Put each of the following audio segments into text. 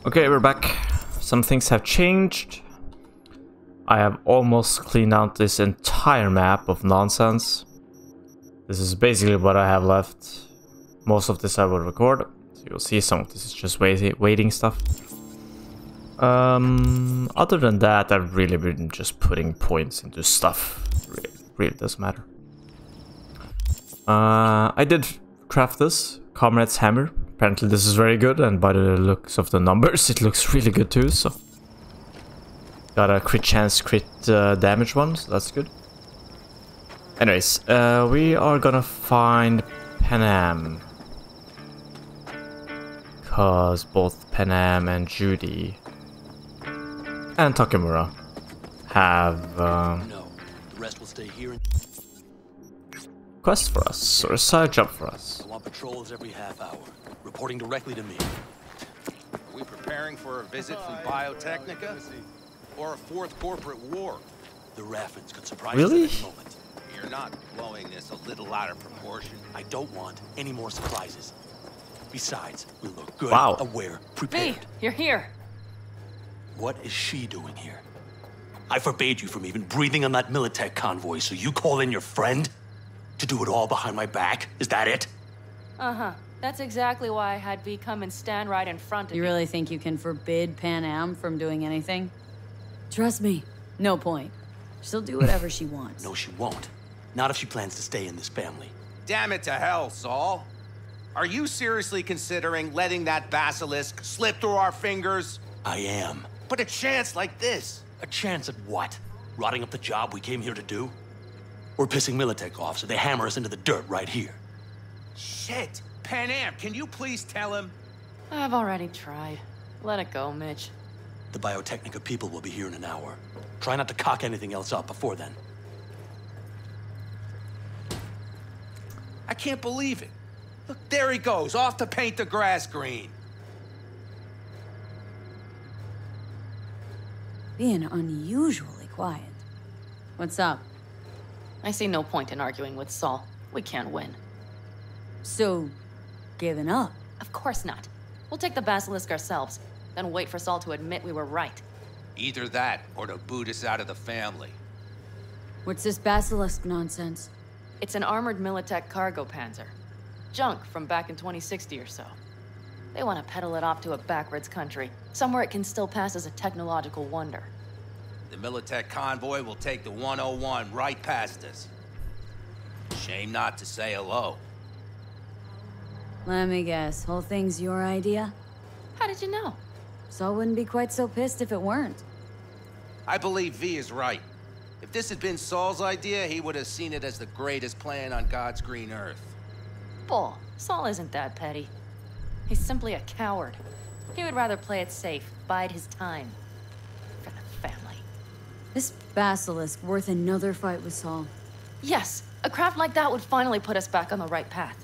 Okay, we're back. Some things have changed. I have almost cleaned out this entire map of nonsense. This is basically what I have left. Most of this I will record. So you'll see some of this is just waiting stuff. Other than that, I've really been just putting points into stuff. Really doesn't matter. I did craft this Comrade's Hammer. Apparently this is very good, and by the looks of the numbers, it looks really good too, so... Got a crit chance, crit damage one, so that's good. Anyways, we are gonna find Panam. Because both Panam and Judy and Takemura have No, the rest will stay here. Quest for us, or a side job for us. I want patrols every half hour, reporting directly to me. Are we preparing for a visit from Biotechnica? Or a fourth corporate war? The Raffins could surprise Really? us at any moment. You're not blowing this a little out of proportion. I don't want any more surprises. Besides, we look good, Wow. aware, prepared. Hey, you're here. What is she doing here? I forbade you from even breathing on that Militech convoy, so you call in your friend? To do it all behind my back? Is that it? Uh-huh. That's exactly why I had V come and stand right in front of You you. really think you can forbid Pan Am from doing anything? Trust me, no point. She'll do whatever she wants. No, she won't. Not if she plans to stay in this family. Damn it to hell, Saul. Are you seriously considering letting that basilisk slip through our fingers? I am. But a chance like this. A chance at what? Rotting up the job we came here to do? We're pissing Militech off, so they hammer us into the dirt right here. Shit. Pan Am, can you please tell him? I've already tried. Let it go, Mitch. The Biotechnica people will be here in an hour. Try not to cock anything else up before then. I can't believe it. Look, there he goes, off to paint the grass green. Being unusually quiet. What's up? I see no point in arguing with Saul. We can't win. So, giving up? Of course not. We'll take the basilisk ourselves, then wait for Saul to admit we were right. Either that, or to boot us out of the family. What's this basilisk nonsense? It's an armored Militech cargo panzer. Junk from back in 2060 or so. They want to peddle it off to a backwards country, somewhere it can still pass as a technological wonder. The Militech convoy will take the 101 right past us. Shame not to say hello. Let me guess, whole thing's your idea? How did you know? Saul wouldn't be quite so pissed if it weren't. I believe V is right. If this had been Saul's idea, he would have seen it as the greatest plan on God's green earth. Bull, Saul isn't that petty. He's simply a coward. He would rather play it safe, bide his time. For the family. This basilisk worth another fight with Saul. Yes, a craft like that would finally put us back on the right path.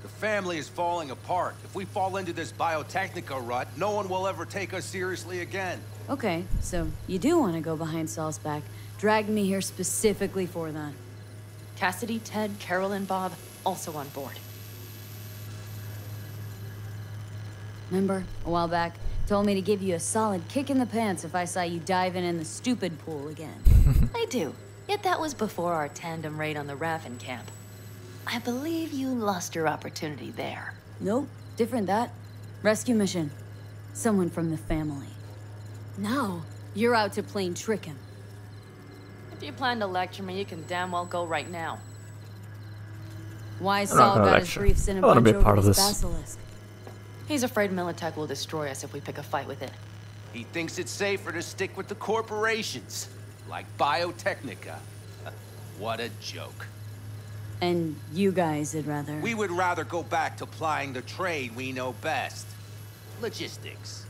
The family is falling apart. If we fall into this Biotechnica rut, no one will ever take us seriously again. Okay, so you do want to go behind Saul's back. Dragged me here specifically for that. Cassidy, Ted, Carol, and Bob also on board. Remember, a while back, told me to give you a solid kick in the pants if I saw you diving in the stupid pool again. I do. Yet that was before our tandem raid on the Raffin camp. I believe you lost your opportunity there. Nope, different that. Rescue mission. Someone from the family. Now, you're out to plain trick him. If you plan to lecture me, you can damn well go right now. Why not Saul gonna got his lecture. briefs in a I wanna bunch be a part over of this this. basilisk. He's afraid Militech will destroy us if we pick a fight with it. He thinks it's safer to stick with the corporations, like Biotechnica. What a joke. And you guys would rather... We would rather go back to plying the trade we know best. Logistics.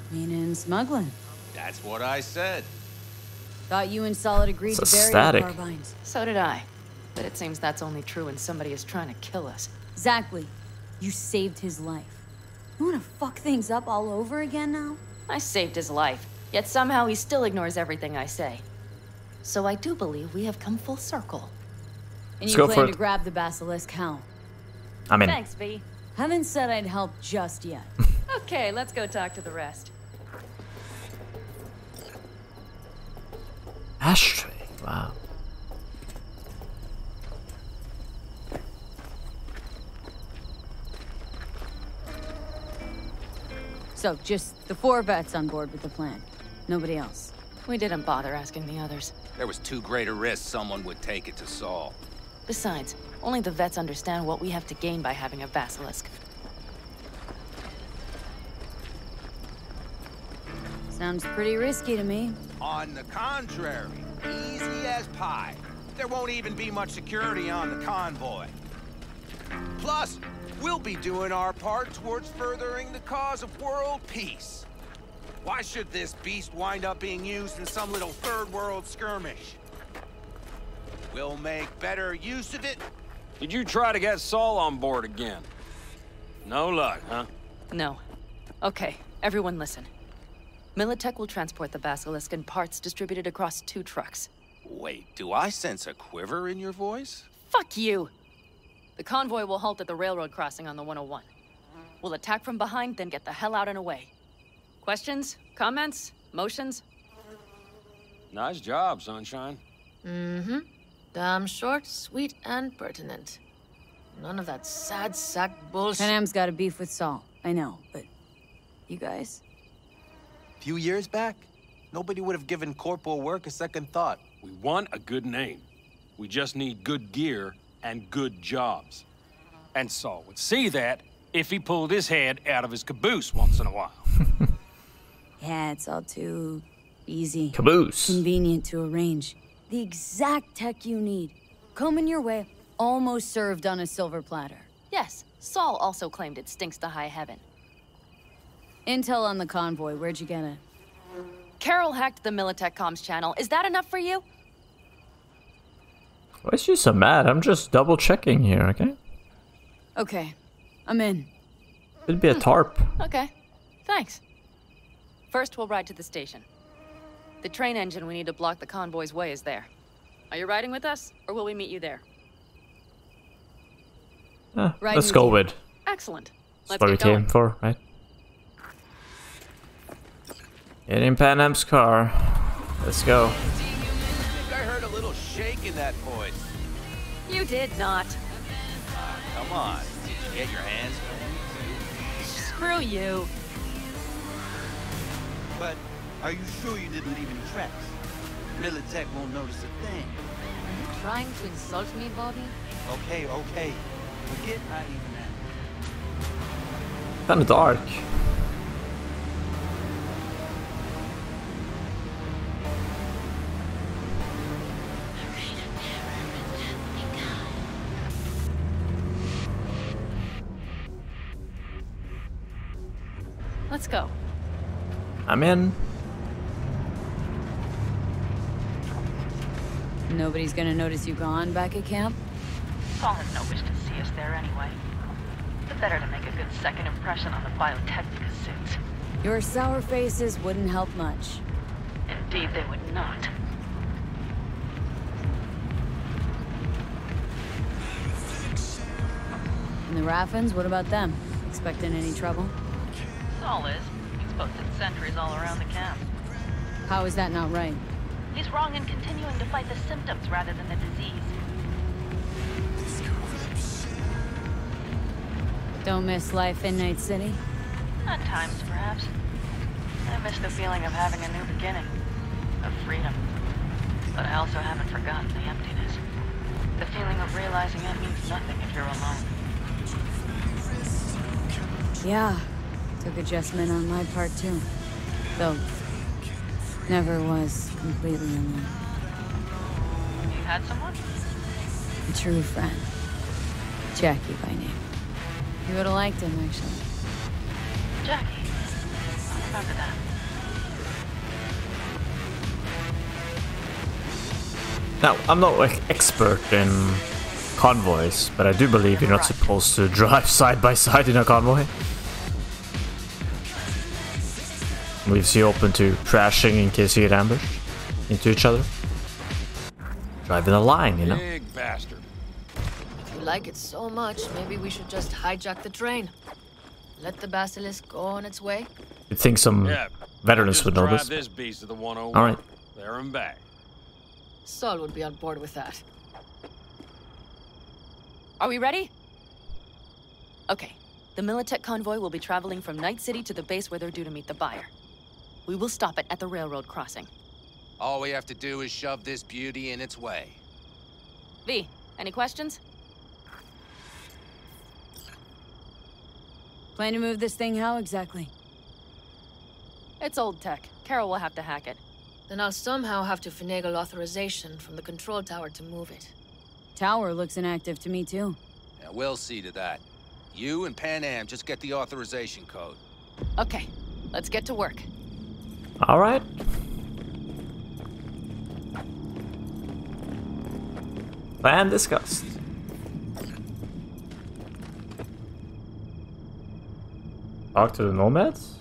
Meaning smuggling. That's what I said. Thought you and Saul had agreed So to bury static. our carbines. So did I. But it seems that's only true when somebody is trying to kill us. Exactly. You saved his life. You wanna fuck things up all over again now? I saved his life, yet somehow he still ignores everything I say. So I do believe we have come full circle. And Let's you go for plan to it. grab the basilisk how? I mean, Thanks, V. Haven't said I'd help just yet. Okay, let's go talk to the rest. Ashtray. Wow. So, just the 4 vets on board with the plan. Nobody else. We didn't bother asking the others. There was too great a risk someone would take it to Saul. Besides, only the vets understand what we have to gain by having a basilisk. Sounds pretty risky to me. On the contrary, easy as pie. There won't even be much security on the convoy. Plus, we'll be doing our part towards furthering the cause of world peace. Why should this beast wind up being used in some little third world skirmish? We'll make better use of it. Did you try to get Saul on board again? No luck, huh? No. Okay, everyone listen. Militech will transport the basilisk in parts distributed across 2 trucks. Wait, do I sense a quiver in your voice? Fuck you! The convoy will halt at the railroad crossing on the 101. We'll attack from behind, then get the hell out and away. Questions? Comments? Motions? Nice job, Sunshine. Mm-hmm. Damn short, sweet, and pertinent. None of that sad sack bullshit. Panam's got a beef with Saul. I know, but... You guys? A few years back, nobody would have given corporal work a second thought. We want a good name. We just need good gear and good jobs. And Saul would see that if he pulled his head out of his caboose once in a while. Yeah, it's all too... easy. Caboose. Convenient to arrange. The exact tech you need. Coming your way, almost served on a silver platter. Yes, Saul also claimed it stinks to high heaven. Intel on the convoy, where'd you get it? Carol hacked the Militech comms channel. Is that enough for you? Why is she so mad? I'm just double checking here, okay? Okay, I'm in. It'd be a tarp. Okay, thanks. First, we'll ride to the station. The train engine we need to block the convoy's way is there. Are you riding with us, or will we meet you there? Riding Let's go with with. Excellent. That's Let's what we get going. came for, right? Get in Panam's car. Let's go. I think I heard a little shake in that voice. You did not. Come on, did you get your hands dirty? Screw you. But are you sure you didn't leave any tracks? Militech won't notice a thing. Are you trying to insult me, Bobby? Okay, okay. Forget I even asked. Kinda dark. Let's go. I'm in. Nobody's gonna notice you gone back at camp? Saul has no wish to see us there anyway. The better to make a good second impression on the Biotechnica suits. Your sour faces wouldn't help much. Indeed, they would not. And the Raffins, what about them? Expecting any trouble? Saul is. He's posted sentries all around the camp. How is that not right? He's wrong in continuing to fight the symptoms rather than the disease. Don't miss life in Night City? At times, perhaps. I miss the feeling of having a new beginning. Of freedom. But I also haven't forgotten the emptiness. The feeling of realizing it means nothing if you're alone. Yeah. Took adjustment on my part, too. Though, never was completely alone. You had someone? A true friend. Jackie by name. You would have liked him, actually. Jackie. I'll remember that. Now, I'm not like expert in convoys, but I do believe you're not supposed to drive side by side in a convoy. Leaves you open to crashing in case you get ambushed into each other. Drive in a line, you know? Big bastard. If you like it so much, maybe we should just hijack the train. Let the basilisk go on its way? You'd think some veterans would know drive this. this beast to the 101. All right. There and back. Saul would be on board with that. Are we ready? Okay. The Militech convoy will be traveling from Night City to the base where they're due to meet the buyer. We will stop it at the railroad crossing. All we have to do is shove this beauty in its way. V, any questions? Plan to move this thing how exactly? It's old tech. Carol will have to hack it. Then I'll somehow have to finagle authorization from the control tower to move it. Tower looks inactive to me too. Yeah, we'll see to that. You and Pan Am just get the authorization code. Okay, let's get to work. All right. Plan discussed. Talk to the nomads?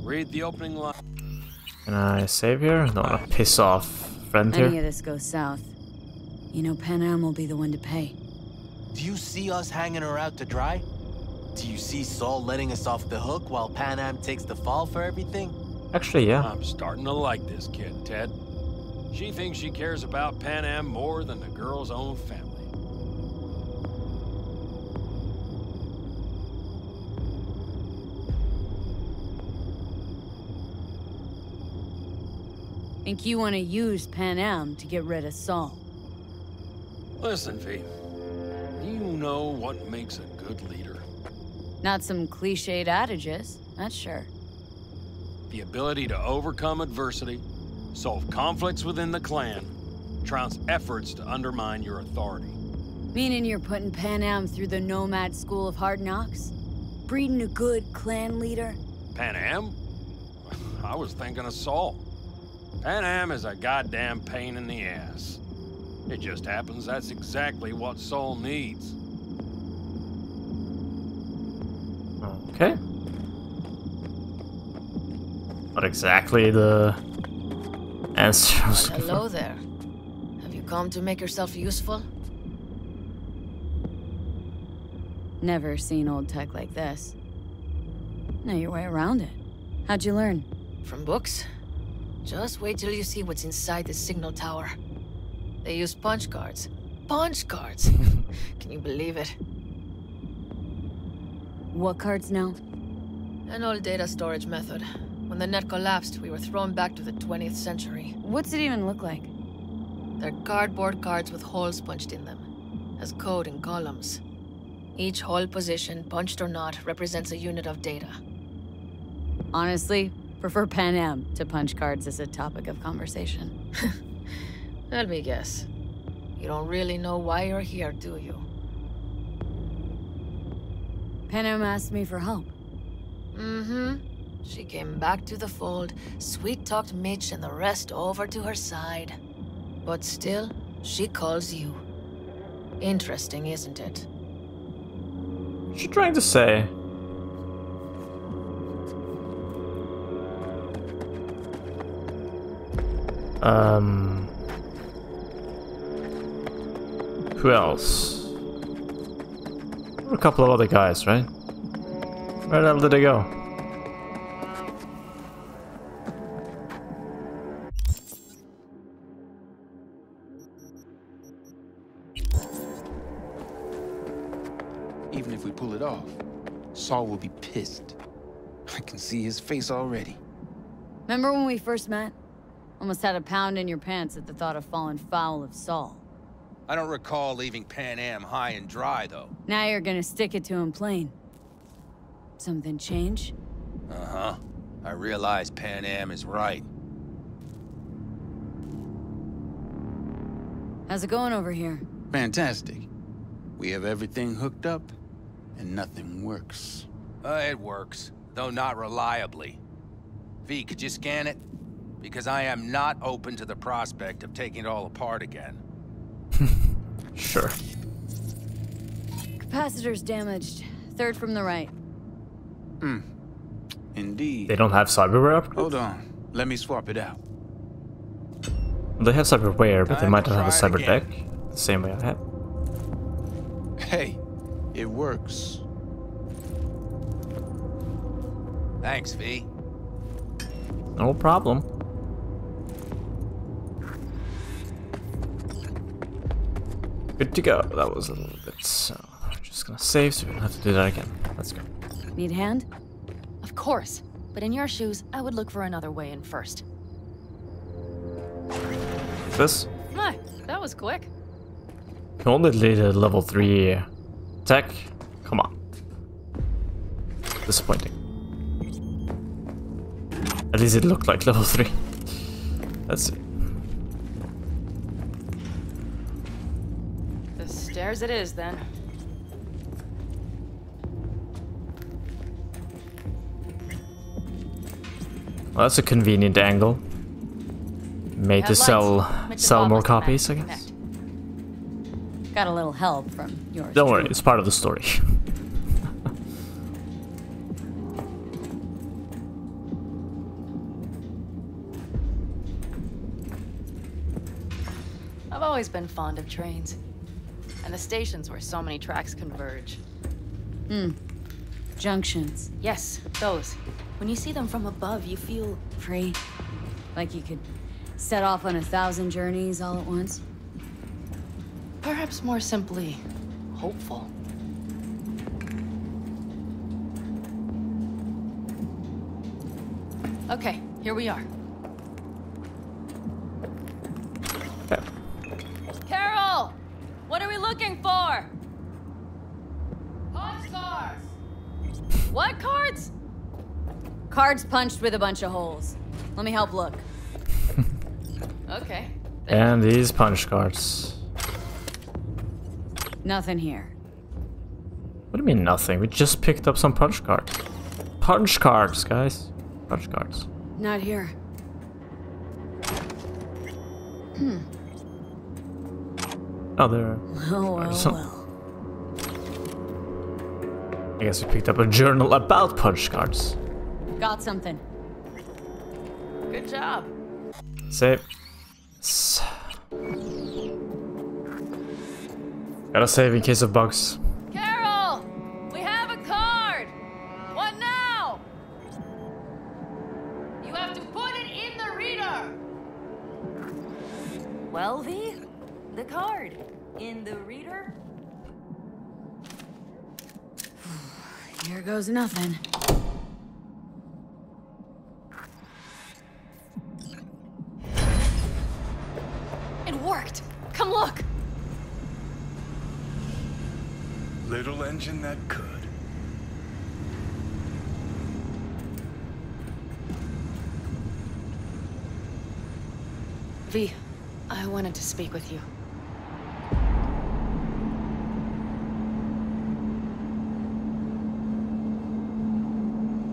Read the opening line. Can I save here? Don't want to piss off friend Any here. of this goes south. You know Pan Am will be the one to pay. Do you see us hanging her out to dry? Do you see Saul letting us off the hook while Pan Am takes the fall for everything? Actually, yeah. I'm starting to like this kid, Ted. She thinks she cares about Pan Am more than the girl's own family. Think you want to use Pan Am to get rid of Saul? Listen, V. You know what makes a good leader. Not some cliched adages, that's sure. The ability to overcome adversity, solve conflicts within the clan, trounce efforts to undermine your authority. Meaning you're putting Pan Am through the Nomad School of Hard Knocks? Breeding a good clan leader? Pan Am? I was thinking of Saul. Pan Am is a goddamn pain in the ass. It just happens that's exactly what Saul needs. Okay. Not exactly the answer I was looking Hello for. there. Have you come to make yourself useful? Never seen old tech like this. Know your way around it. How'd you learn? From books? Just wait till you see what's inside the signal tower. They use punch cards. Punch cards! Can you believe it? What cards now? An old data storage method. When the net collapsed, we were thrown back to the 20th century. What's it even look like? They're cardboard cards with holes punched in them, as code in columns. Each hole position, punched or not, represents a unit of data. Honestly, prefer Pan Am to punch cards as a topic of conversation. Let me guess. You don't really know why you're here, do you? Pan Am asked me for help. Mm-hmm. She came back to the fold, sweet-talked Mitch and the rest over to her side. But still, she calls you. Interesting, isn't it? What's she trying to say? Who else? There were a couple of other guys, right? Where the hell did they go? Even if we pull it off, Saul will be pissed. I can see his face already. Remember when we first met? Almost had a pound in your pants at the thought of falling foul of Saul. I don't recall leaving Pan Am high and dry, though. Now you're gonna stick it to him plain. Something change? Uh-huh. I realize Pan Am is right. How's it going over here? Fantastic. We have everything hooked up, and nothing works. It works, though not reliably. V, could you scan it? Because I am not open to the prospect of taking it all apart again. Sure. Capacitor's damaged. Third from the right. Indeed. They don't have cyberware upgrades? Hold on. Let me swap it out. They have cyberware, but they Time might to not have a try it cyber again. deck. The same way I have. Hey, it works. Thanks, V. No problem. Good to go. That was a little bit, so I'm just gonna save so we don't have to do that again. Let's go. Need a hand? Of course. But in your shoes, I would look for another way in first. This? My, that was quick. You only lead a level 3 tech? Come on. Disappointing. At least it looked like level 3. Let's see. The stairs it is, then. Well, that's a convenient angle. Made to Have sell lights. sell more Mitch's office copies, I can guess. Got a little help from yours. Don't worry, truly. it's part of the story. I've always been fond of trains. And the stations where so many tracks converge. Junctions. Yes, those. When you see them from above, you feel... Free. Like you could set off on 1,000 journeys all at once. perhaps more simply, hopeful. Okay, here we are. Okay. Carol! What are we looking for? Punch cards! What cards? Cards punched with a bunch of holes. Let me help look. Okay. And these punch cards. Nothing here. What do you mean nothing? We just picked up some punch cards. Punch cards, guys. Punch cards. Not here. Oh, there. Oh, well, Some- well. I guess we picked up a journal about punch cards. Got something. Good job. Save. Gotta save in case of bugs. Carol! We have a card! What now? You have to put it in the reader! Well, V? The card. In the reader? Here goes nothing. It worked! Come look! Little engine that could. V, I wanted to speak with you.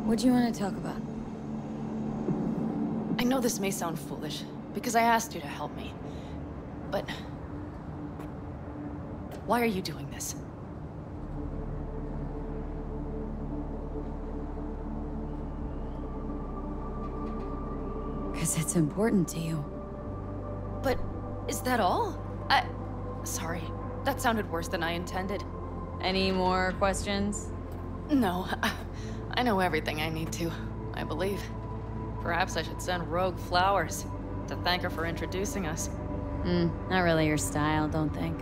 What do you want to talk about? I know this may sound foolish, because I asked you to help me. But... why are you doing this? Because it's important to you. But is that all? Sorry, that sounded worse than I intended. Any more questions? No, I know everything I need to, I believe. Perhaps I should send Rogue flowers to thank her for introducing us. Not really your style, don't think.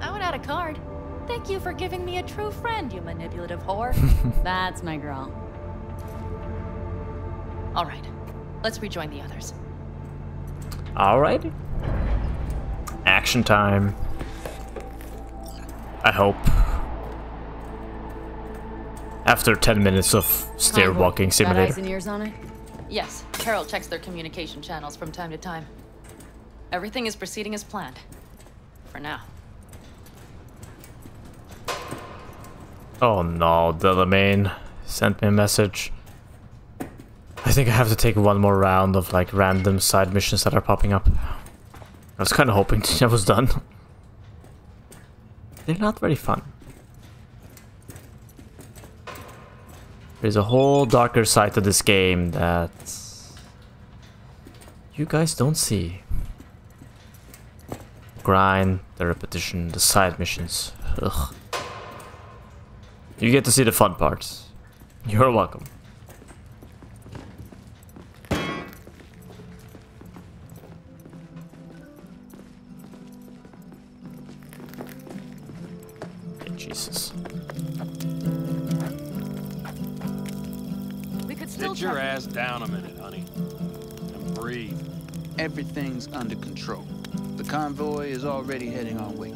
I would add a card. Thank you for giving me a true friend, you manipulative whore. That's my girl. All right, let's rejoin the others. Alrighty. Action time. I hope. After 10 minutes of stair walking Got eyes simulator. and ears on it? Yes, Carol checks their communication channels from time to time. Everything is proceeding as planned. For now. Oh no, Delamain sent me a message. I think I have to take one more round of like random side missions that are popping up. I was kind of hoping I was done. They're not very fun. There's a whole darker side to this game that you guys don't see. Grind, the repetition, the side missions. Ugh. You get to see the fun parts. You're welcome. Jesus. We could still Sit your ass down a minute, honey. And breathe. Everything's under control. The convoy is already heading our way.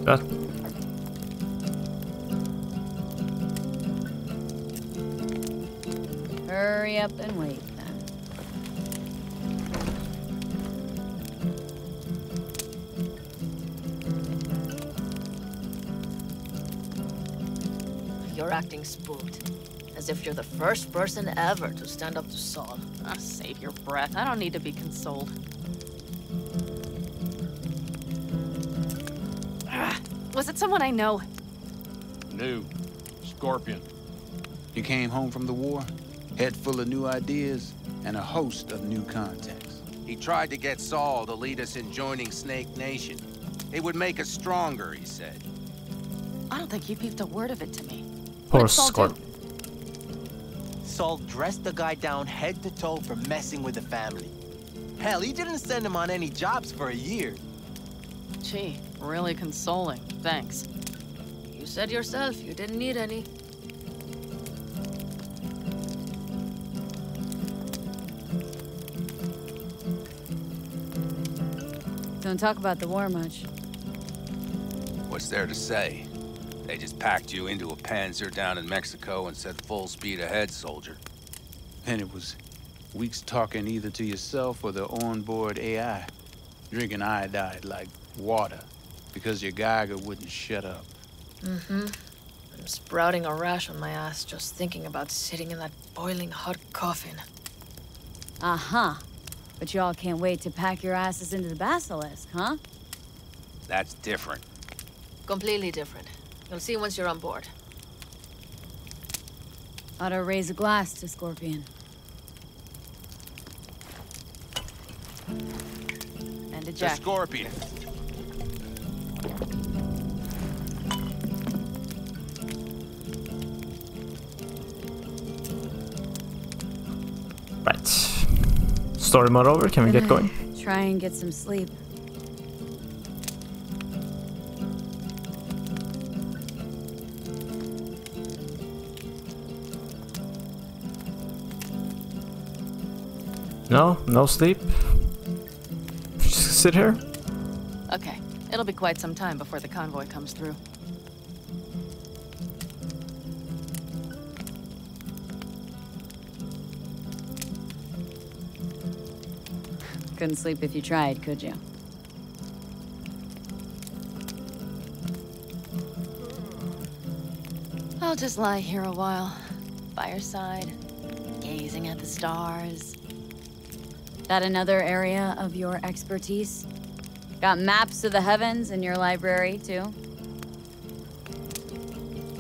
Good. Hurry up and wait, then. You're acting spooked. As if you're the first person ever to stand up to Saul. Ah, save your breath. I don't need to be consoled. Was it someone I know? New. Scorpion. You came home from the war, head full of new ideas, and a host of new contacts. He tried to get Saul to lead us in joining Snake Nation. It would make us stronger, he said. I don't think he peeped a word of it to me. Poor What did Saul do? Scorpion. Saul dressed the guy down head to toe for messing with the family. Hell, he didn't send him on any jobs for a year. Gee, really consoling. Thanks. You said yourself you didn't need any. Don't talk about the war much. What's there to say? They just packed you into a Panzer down in Mexico and said full speed ahead, soldier. And it was weeks talking either to yourself or the onboard AI, drinking iodide like water, because your Geiger wouldn't shut up. Mm-hmm. I'm sprouting a rash on my ass just thinking about sitting in that boiling hot coffin. Uh-huh. But y'all can't wait to pack your asses into the Basilisk, huh? That's different. Completely different. You'll see once you're on board. Ought to raise a glass to Scorpion. And a The jacket. Scorpion. Right. Story mode over. Can we get going? Try and get some sleep. No? No sleep? Just sit here? Okay, it'll be quite some time before the convoy comes through. Couldn't sleep if you tried, could you? I'll just lie here a while, by your side, gazing at the stars. That another area of your expertise? Got maps of the heavens in your library, too?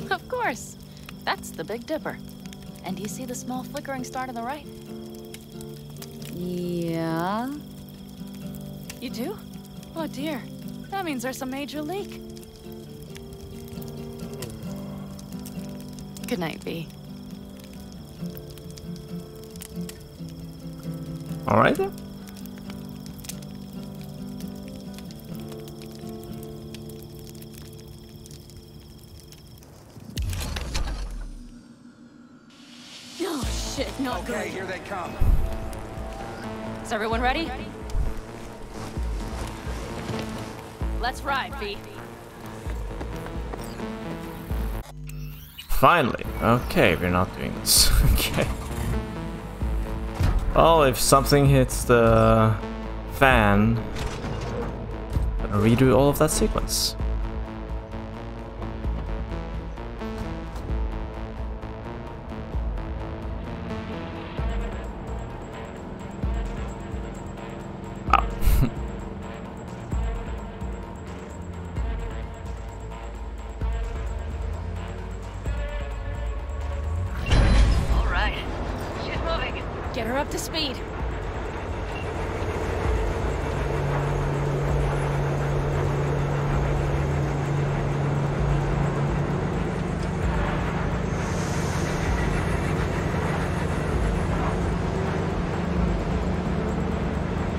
Of course. That's the Big Dipper. And do you see the small flickering star to the right? Yeah. You do? Oh dear. That means there's a major leak. Good night, V. Alright then. Oh, shit, not Okay, here they come. Is everyone ready? Let's ride, V. Finally. Okay, we're not doing this. Okay. Well, if something hits the fan, I'm gonna redo all of that sequence.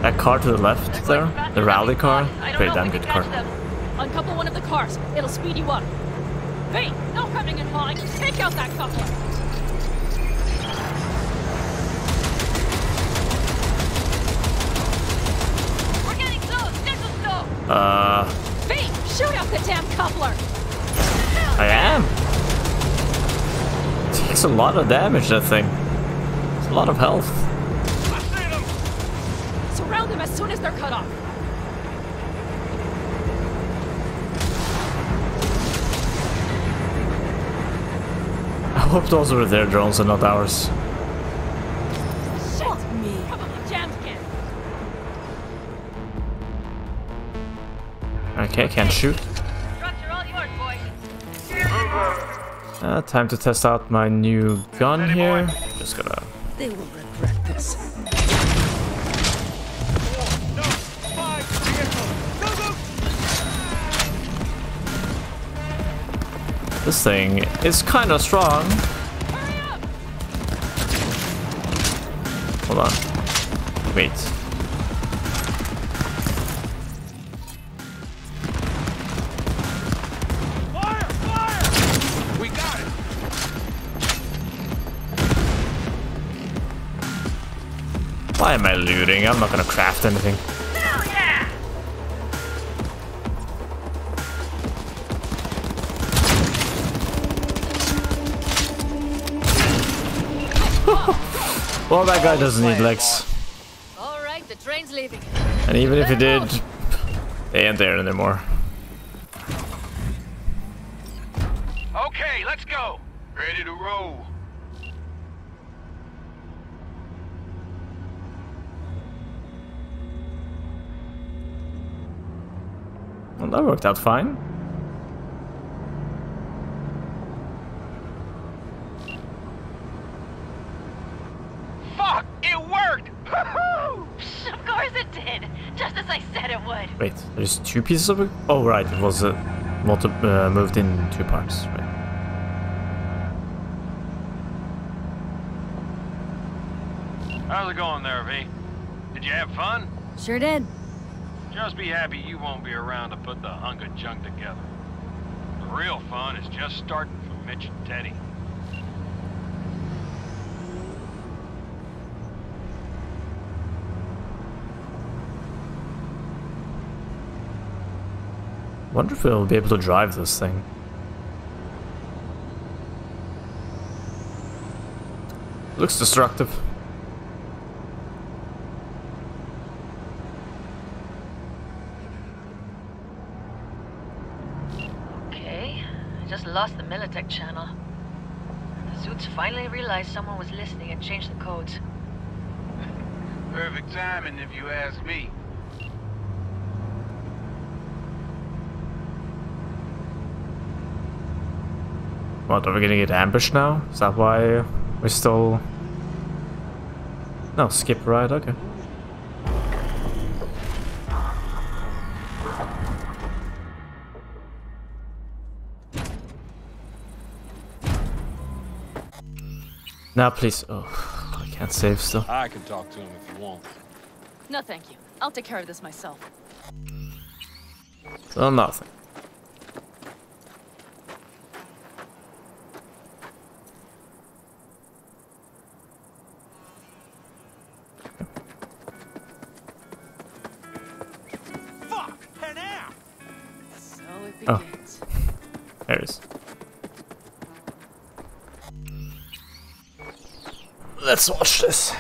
That car to the left there, the rally car, pretty damn good car. Uncouple one of the cars. It'll speed you up. Hey, no hemming and hawing. Take out that coupler. We're getting close. Get slow. Hey, shoot out the damn coupler. I am. It takes a lot of damage, that thing. It's a lot of health. Surround them as soon as they're cut off. I hope those were their drones and not ours. Shit me. Probably jammed again. Okay, can't shoot. Structure all yours, boy. Time to test out my new gun here. Just gonna... They will regret this. This thing is kind of strong. Hold on. Wait. Fire! Fire! We got it! Why am I looting? I'm not gonna craft anything. Hell yeah! Well, that guy doesn't need legs. All right, the train's leaving. And even if he did, they ain't there anymore. Okay, let's go. Ready to roll. Well, that worked out fine. Fuck! It worked! Of course it did, just as I said it would. Wait, there's two pieces of it? Oh, right, it was moved in two parts. Right. How's it going there, V? Did you have fun? Sure did. Just be happy you won't be around to put the hunk of junk together. The real fun is just starting for Mitch and Teddy. Wonder if we'll be able to drive this thing. Looks destructive. Okay, I just lost the Militech channel. The suits finally realized someone was listening and changed the codes. Perfect timing, if you ask me. What, are we gonna get ambushed now? Is that why we're still... No, skip ride, okay. Now please... Oh, I can't save still. I can talk to him if you want. No, thank you. I'll take care of this myself. Well, nothing. Oh, there it is. Let's watch this.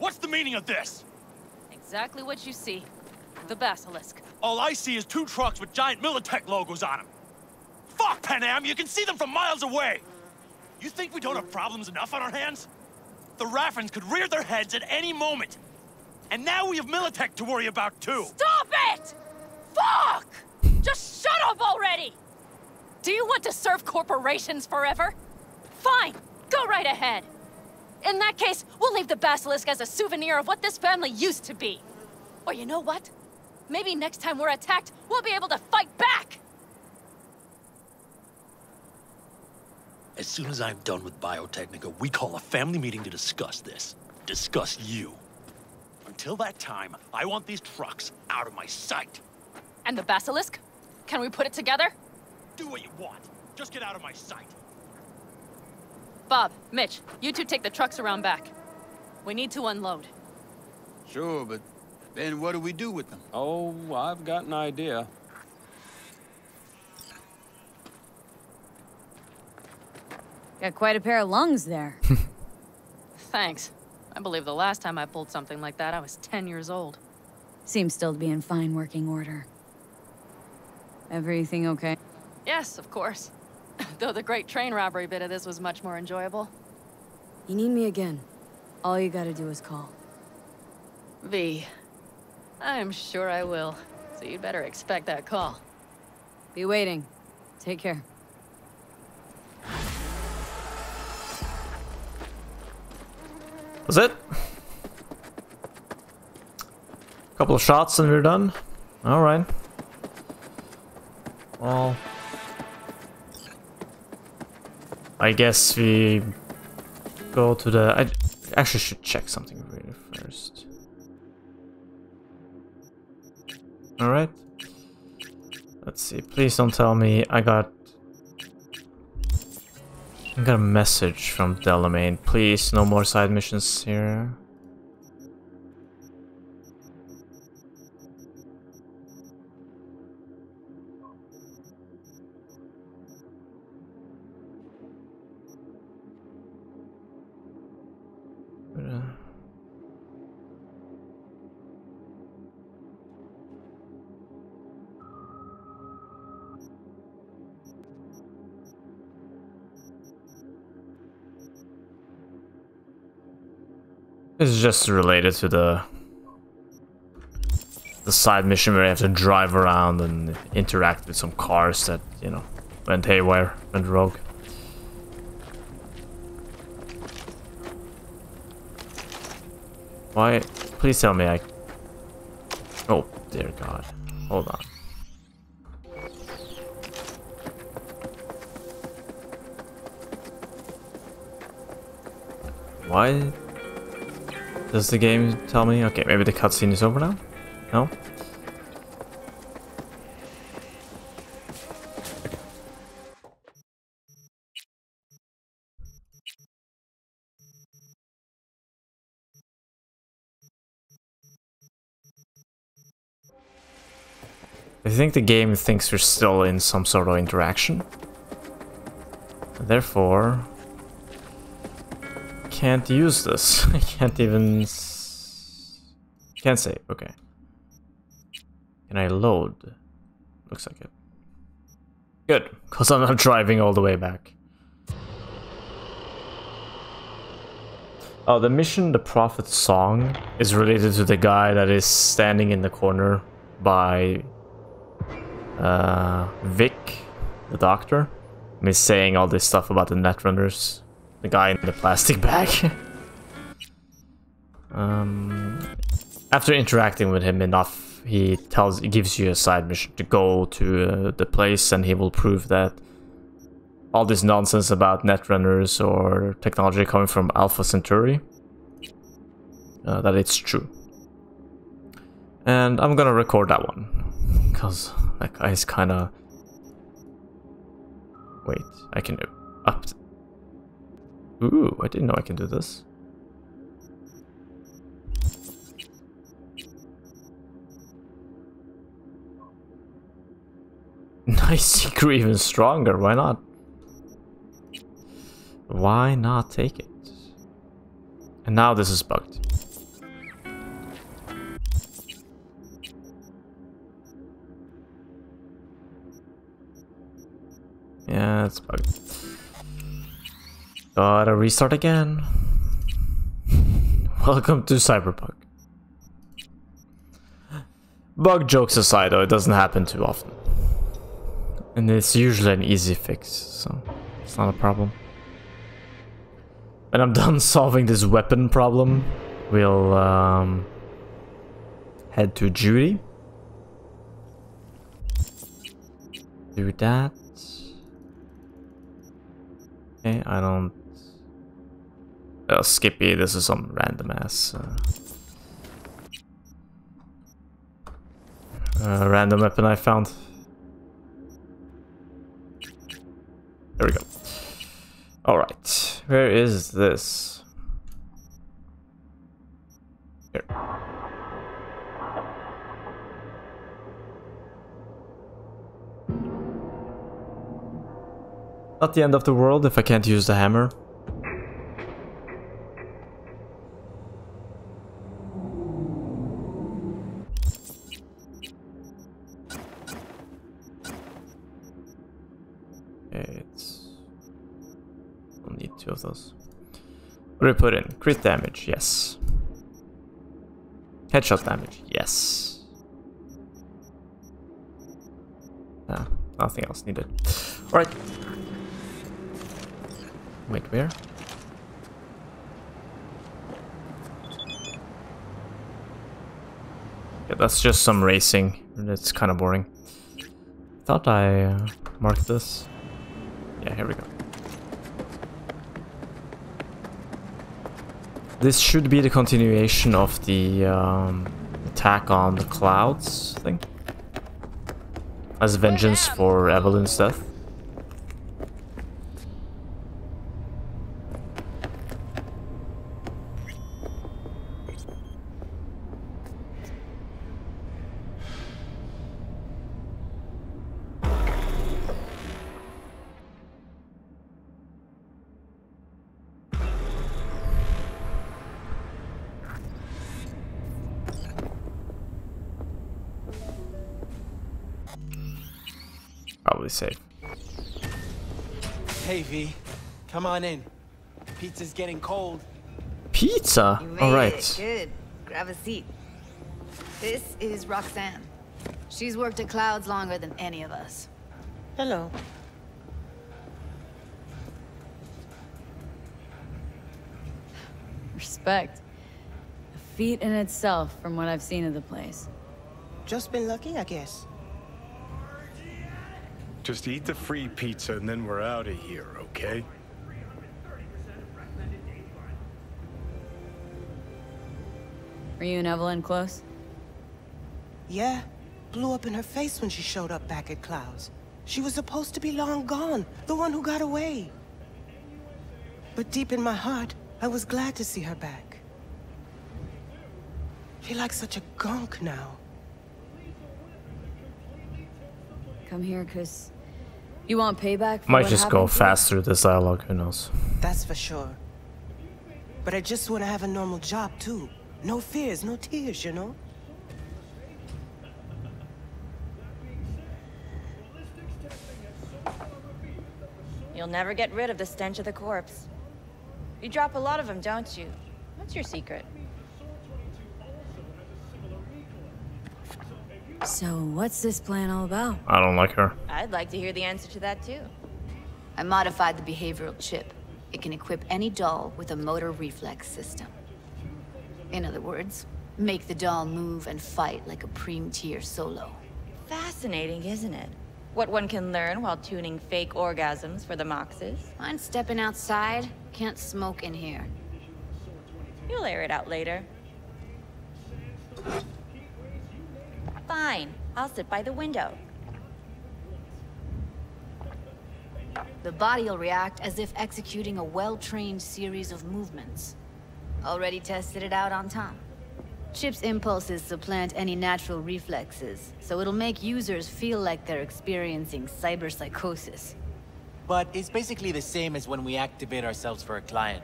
What's the meaning of this? Exactly what you see. The basilisk. All I see is two trucks with giant Militech logos on them. Fuck, Panam, you can see them from miles away. You think we don't have problems enough on our hands? The Raffens could rear their heads at any moment. And now we have Militech to worry about, too. Stop it! Fuck! Just shut up already! Do you want to serve corporations forever? Fine, go right ahead. In that case, we'll leave the basilisk as a souvenir of what this family used to be. Or you know what? Maybe next time we're attacked, we'll be able to fight back! As soon as I'm done with Biotechnica, we call a family meeting to discuss this. Discuss you. Until that time, I want these trucks out of my sight. And the basilisk? Can we put it together? Do what you want. Just get out of my sight. Bob, Mitch, you two take the trucks around back. We need to unload. Sure, but then what do we do with them? Oh, I've got an idea. Got quite a pair of lungs there. Thanks. I believe the last time I pulled something like that, I was 10 years old. Seems still to be in fine working order. Everything okay? Yes, of course. Though the great train robbery bit of this was much more enjoyable. You need me again. All you gotta do is call. V. I'm sure I will. So you'd better expect that call. Be waiting. Take care. Was it? Couple of shots and we're done. Alright. Well, I guess we go to the... I actually should check something really first. Alright. Let's see. Please don't tell me I got a message from Delamain. Please, no more side missions here. This is just related to the side mission where you have to drive around and interact with some cars that, you know, went haywire, went rogue. Why? Please tell me I... Oh, dear God. Hold on. Why does the game tell me? Okay, maybe the cutscene is over now? No? I think the game thinks we're still in some sort of interaction. Therefore, can't use this. I can't even... Can't save, okay. Can I load? Looks like it. Good, because I'm not driving all the way back. Oh, the mission, the Prophet's Song, is related to the guy that is standing in the corner by Vic, the doctor. And he's saying all this stuff about the netrunners. The guy in the plastic bag. After interacting with him enough, he gives you a side mission to go to the place, and he will prove that all this nonsense about netrunners or technology coming from Alpha Centauri, that it's true. And I'm gonna record that one, because that guy's kinda... Wait, I can up... Ooh, I didn't know I can do this. Nice, he grew even stronger, why not? Why not take it? And now this is bugged. Yeah, it's bugged. Gotta restart again. Welcome to Cyberpunk. Bug jokes aside though, it doesn't happen too often. And it's usually an easy fix, so it's not a problem. When I'm done solving this weapon problem, we'll head to Judy. Do that. Okay, I don't... Skippy, this is some random ass... random weapon I found. There we go. Alright, where is this? Here. Not the end of the world if I can't use the hammer. Don't need two of those. What do we put in? Crit damage, yes. Headshot damage, yes. Ah, nothing else needed. Alright. Wait, where? Yeah, that's just some racing. It's kind of boring. Thought I marked this. Yeah, here we go. This should be the continuation of the attack on the clouds thing. As vengeance for Evelyn's death. Probably safe. Hey, V. Come on in. Pizza's getting cold. Pizza? Alright. Good. Grab a seat. This is Roxanne. She's worked at Clouds longer than any of us. Hello. Respect. A feat in itself from what I've seen of the place. Just been lucky, I guess. Just eat the free pizza and then we're out of here, okay? Were you and Evelyn close? Yeah. Blew up in her face when she showed up back at Clouds. She was supposed to be long gone, the one who got away. But deep in my heart, I was glad to see her back. Feel like such a gunk now. Come here, cause you want payback for Might what just go happened to you? fast through this dialogue, who knows. That's for sure. But I just want to have a normal job, too. No fears, no tears, you know? You'll never get rid of the stench of the corpse. You drop a lot of them, don't you? What's your secret? So, what's this plan all about? I don't like her. I'd like to hear the answer to that, too. I modified the behavioral chip. It can equip any doll with a motor reflex system. In other words, make the doll move and fight like a Preem-tier solo. Fascinating, isn't it? What one can learn while tuning fake orgasms for the Moxes. Mind stepping outside? Can't smoke in here. You'll air it out later. Fine. I'll sit by the window. The body will react as if executing a well-trained series of movements. Already tested it out on Tom. Chip's impulses supplant any natural reflexes, so it'll make users feel like they're experiencing cyberpsychosis. But it's basically the same as when we activate ourselves for a client.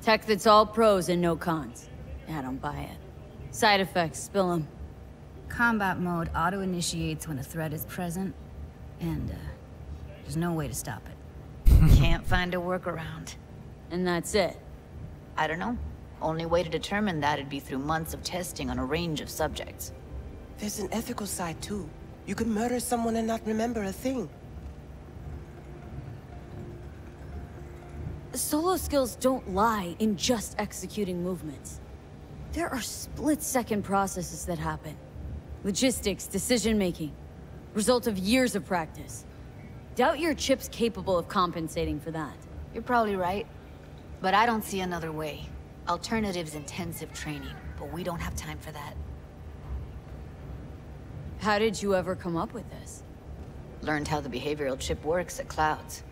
Tech that's all pros and no cons. I don't buy it. Side effects, spill them. Combat mode auto-initiates when a threat is present, and there's no way to stop it. Can't find a workaround. And that's it? I don't know. Only way to determine that'd be through months of testing on a range of subjects. There's an ethical side, too. You could murder someone and not remember a thing. Solo skills don't lie in just executing movements. There are split-second processes that happen. Logistics, decision-making. Result of years of practice. Doubt your chip's capable of compensating for that. You're probably right. But I don't see another way. Alternatives intensive training, but we don't have time for that. How did you ever come up with this? Learned how the behavioral chip works at Clouds.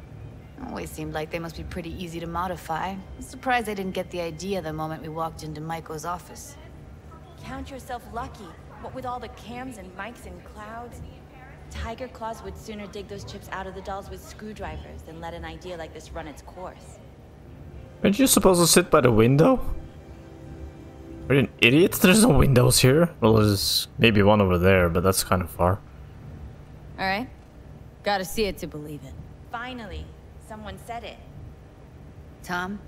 Always seemed like they must be pretty easy to modify. I'm surprised I didn't get the idea the moment we walked into Maiko's office. Count yourself lucky. What with all the cams and mics and Clouds? Tiger Claws would sooner dig those chips out of the dolls with screwdrivers than let an idea like this run its course. Aren't you supposed to sit by the window? Are you an idiot? There's no windows here. Well, there's maybe one over there, but that's kind of far. Alright. Gotta see it to believe it. Finally, someone said it. Tom?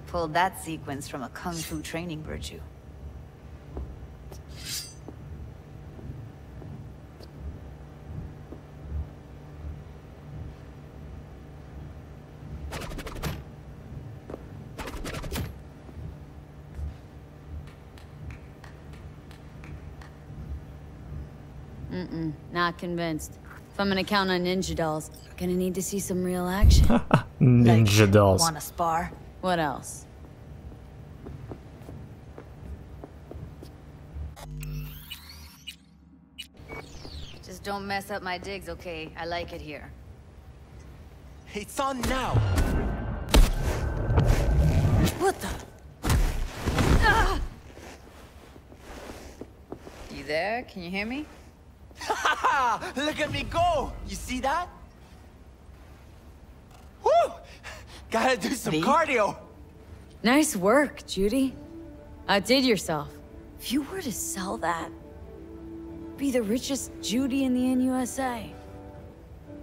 Pulled that sequence from a kung fu training virtue. Not convinced. If I'm gonna count on ninja dolls, I'm gonna need to see some real action. Ninja dolls. Wanna spar? What else? Just don't mess up my digs, okay? I like it here. It's on now. What the? Ah! You there? Can you hear me? Look at me go! You see that? Woo! Gotta do some cardio. Nice work, Judy. Outdid yourself. If you were to sell that, be the richest Judy in the NUSA.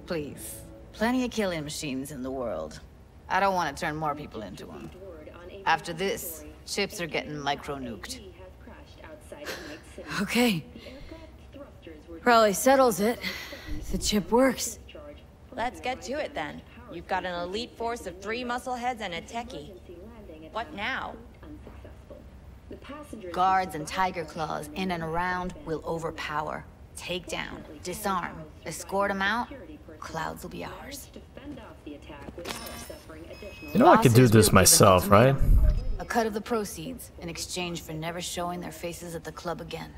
Please. Plenty of killing machines in the world. I don't want to turn more people into them. After this, chips are getting micro-nuked. Okay. Probably settles it. The chip works. Let's get to it then. You've got an elite force of 3 muscleheads and a techie. What now? Guards and tiger claws in and around will overpower. Take down, disarm, escort them out. Clouds will be ours. You know, I could do this myself, right? A cut of the proceeds in exchange for never showing their faces at the club again.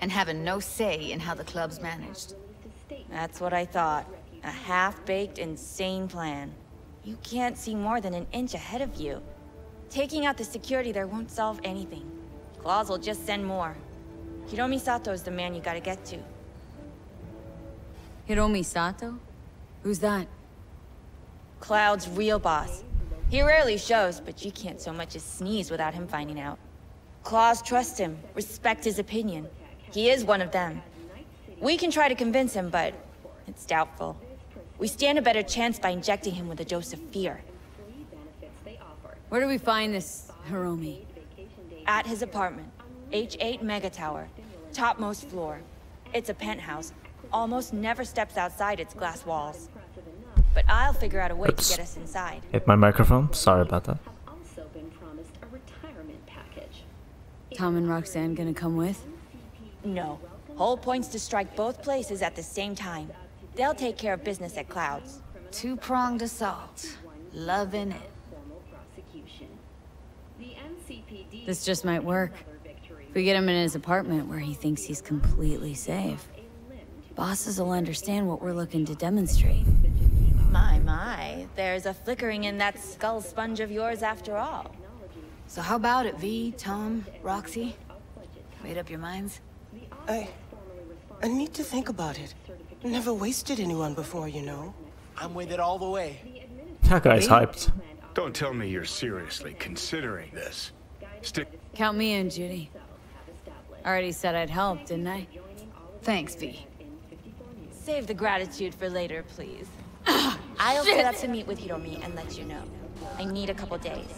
And having no say in how the club's managed. That's what I thought. A half-baked, insane plan. You can't see more than an inch ahead of you. Taking out the security there won't solve anything. Claws will just send more. Hiromi Sato's the man you gotta get to. Hiromi Sato? Who's that? Cloud's real boss. He rarely shows, but you can't so much as sneeze without him finding out. Claws trust him, respect his opinion. He is one of them. We can try to convince him, but it's doubtful. We stand a better chance by injecting him with a dose of fear. Where do we find this Hiromi? At his apartment. H8 Mega Tower. Topmost floor. It's a penthouse. Almost never steps outside its glass walls. But I'll figure out a way to get us inside. Hit my microphone. Sorry about that. Tom and Roxanne gonna come with? No. Whole point's to strike both places at the same time. They'll take care of business at Clouds. Two-pronged assault. Loving it. This just might work. If we get him in his apartment where he thinks he's completely safe, bosses will understand what we're looking to demonstrate. My. There's a flickering in that skull sponge of yours after all. So how about it, V, Tom, Roxy? Made up your minds? I need to think about it. Never wasted anyone before, you know. I'm with it all the way. That guy's hyped. Don't tell me you're seriously considering this. Count me in, Judy. Already said I'd help, didn't I? Thanks, V. Save the gratitude for later, please. I'll set up to meet with Hiromi and let you know. I need a couple days.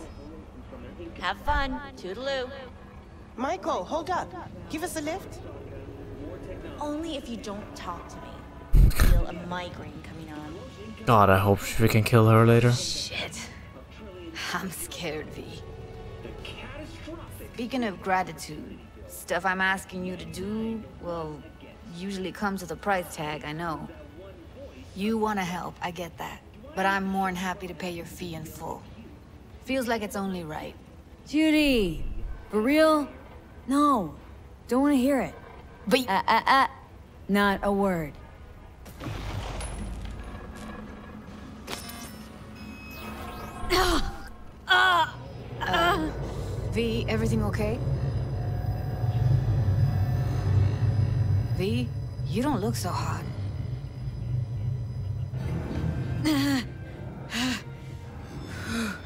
Have fun. Toodaloo. Michael, hold up. Give us a lift. Only if you don't talk to me. I feel a migraine coming on. God, I hope we can kill her later. Shit. I'm scared, V. Speaking of gratitude, stuff I'm asking you to do, well, usually comes with a price tag, I know. You want to help, I get that. But I'm more than happy to pay your fee in full. Feels like it's only right. Judy! For real? No. Don't want to hear it. But not a word. V, everything okay? V, you don't look so hot.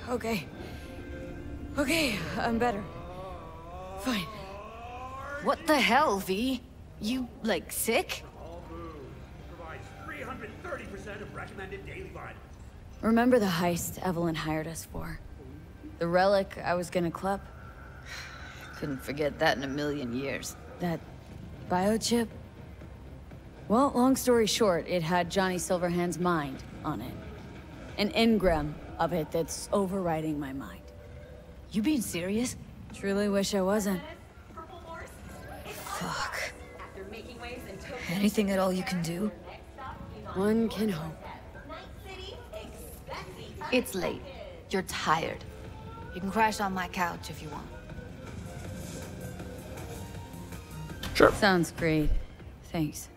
Okay. Okay, I'm better. Fine. What the hell, V? You, like, sick? Provides 330% of recommended daily volume. Remember the heist Evelyn hired us for? The relic I was gonna club? Couldn't forget that in a million years. That biochip? Well, long story short, it had Johnny Silverhand's mind on it. An engram of it that's overriding my mind. You being serious? Truly wish I wasn't. Fuck. Anything at all you can do? One can hope. It's late. You're tired. You can crash on my couch if you want. Sure. Sounds great. Thanks.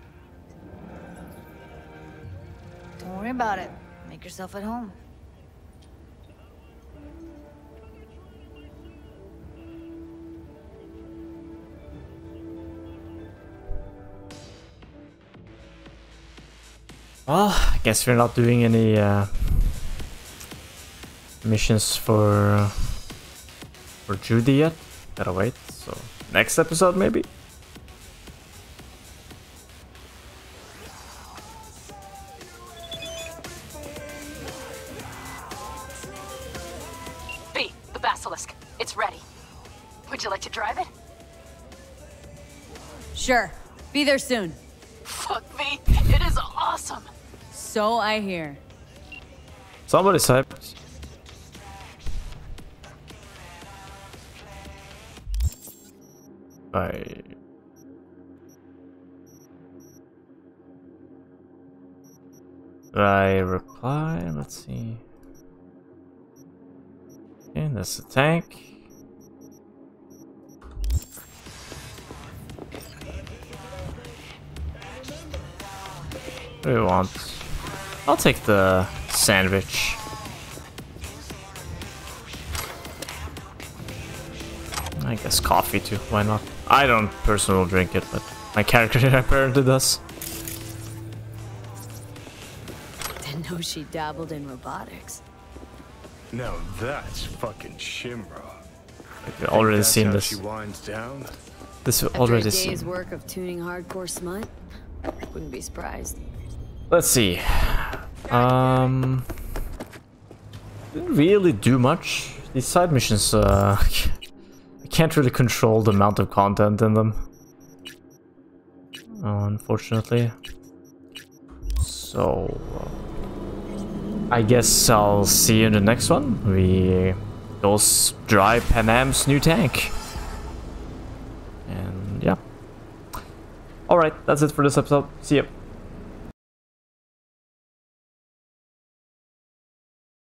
Don't worry about it. Make yourself at home. Well, I guess we're not doing any missions for Judy yet. Gotta wait. So next episode maybe. B, the basilisk. It's ready. Would you like to drive it? Sure. Be there soon. Fuck V, it is awesome. So I hear. Somebody typed. I reply, let's see. And that's the tank. What do we want? I'll take the sandwich. I guess coffee too, why not? I don't personally drink it, but my character apparently does. Didn't know she dabbled in robotics. Now that's fucking Shimra. We've already seen this. She winds down. This we've After already a seen. day's work of tuning hardcore smut, wouldn't be surprised. Let's see. Didn't really do much. These side missions, I can't really control the amount of content in them. Unfortunately. So, I guess I'll see you in the next one. We go drive Pan Am's new tank. And yeah. Alright, that's it for this episode. See ya.